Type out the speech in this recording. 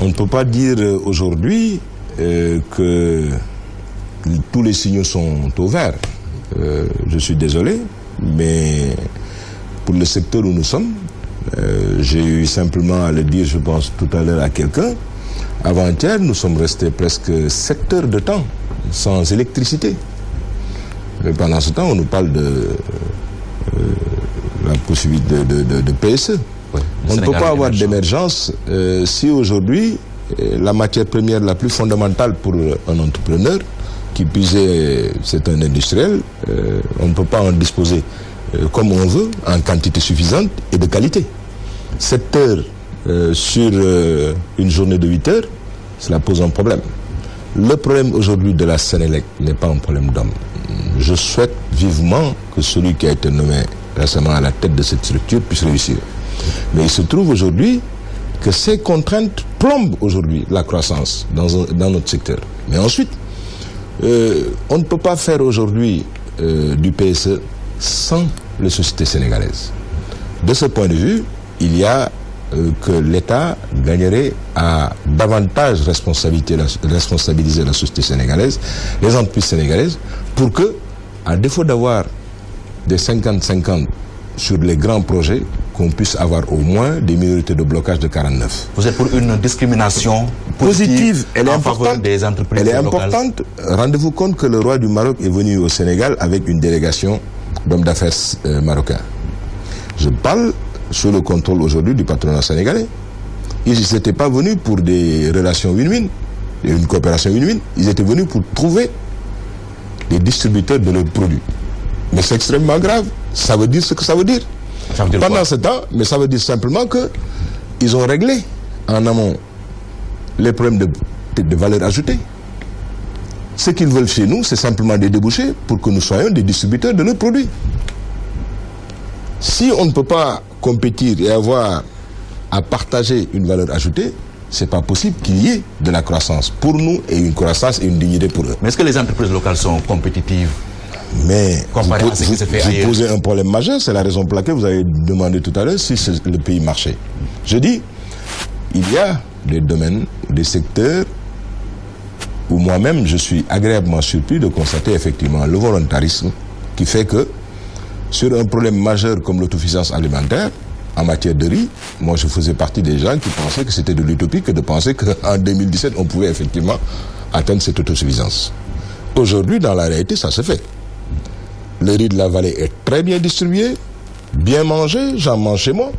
On ne peut pas dire aujourd'hui que tous les signaux sont au vert. Je suis désolé, mais pour le secteur où nous sommes, j'ai eu simplement à le dire, je pense, tout à l'heure à quelqu'un. Avant-hier, nous sommes restés presque 7 heures de temps sans électricité. Et pendant ce temps, on nous parle de la possibilité de PSE. Oui, on ne peut pas avoir d'émergence si aujourd'hui, la matière première la plus fondamentale pour un entrepreneur, qui puisait, c'est un industriel, on ne peut pas en disposer comme on veut, en quantité suffisante et de qualité. 7 heures sur une journée de 8 heures, cela pose un problème. Le problème aujourd'hui de la Sénélec n'est pas un problème d'homme. Je souhaite vivement que celui qui a été nommé récemment à la tête de cette structure puisse réussir. Mais il se trouve aujourd'hui que ces contraintes plombent aujourd'hui la croissance dans notre secteur. Mais ensuite, on ne peut pas faire aujourd'hui du PSE sans les sociétés sénégalaises. De ce point de vue, il y a que l'État gagnerait à davantage responsabiliser la société sénégalaise, les entreprises sénégalaises, pour que, à défaut d'avoir des 50-50 sur les grands projets, qu'on puisse avoir au moins des minorités de blocage de 49. Vous êtes pour une discrimination positive, elle est en faveur des entreprises locales. Elle est locales. importante. Rendez-vous compte que le roi du Maroc est venu au Sénégal avec une délégation d'hommes d'affaires marocains. Je parle sous le contrôle aujourd'hui du patronat sénégalais. Ils n'étaient pas venus pour des relations win-win, une coopération win-win. Ils étaient venus pour trouver des distributeurs de leurs produits. Mais c'est extrêmement grave. Ça veut dire ce que ça veut dire. Ça veut dire pendant quoi? ce temps, mais ça veut dire simplement qu'ils ont réglé en amont les problèmes de valeur ajoutée. Ce qu'ils veulent chez nous, c'est simplement des débouchés pour que nous soyons des distributeurs de leurs produits. Si on ne peut pas compétir et avoir à partager une valeur ajoutée, c'est pas possible qu'il y ait de la croissance pour nous et une croissance et une dignité pour eux. Mais est-ce que les entreprises locales sont compétitives? Mais comparé à ce qui se fait ailleurs? Vous posez un problème majeur, c'est la raison pour laquelle vous avez demandé tout à l'heure si le pays marchait. Je dis, il y a des domaines, des secteurs où moi-même je suis agréablement surpris de constater effectivement le volontarisme qui fait que sur un problème majeur comme l'autosuffisance alimentaire, en matière de riz, moi je faisais partie des gens qui pensaient que c'était de l'utopie que de penser qu'en 2017 on pouvait effectivement atteindre cette autosuffisance. Aujourd'hui, dans la réalité, ça se fait. Le riz de la vallée est très bien distribué, bien mangé, j'en mange chez moi.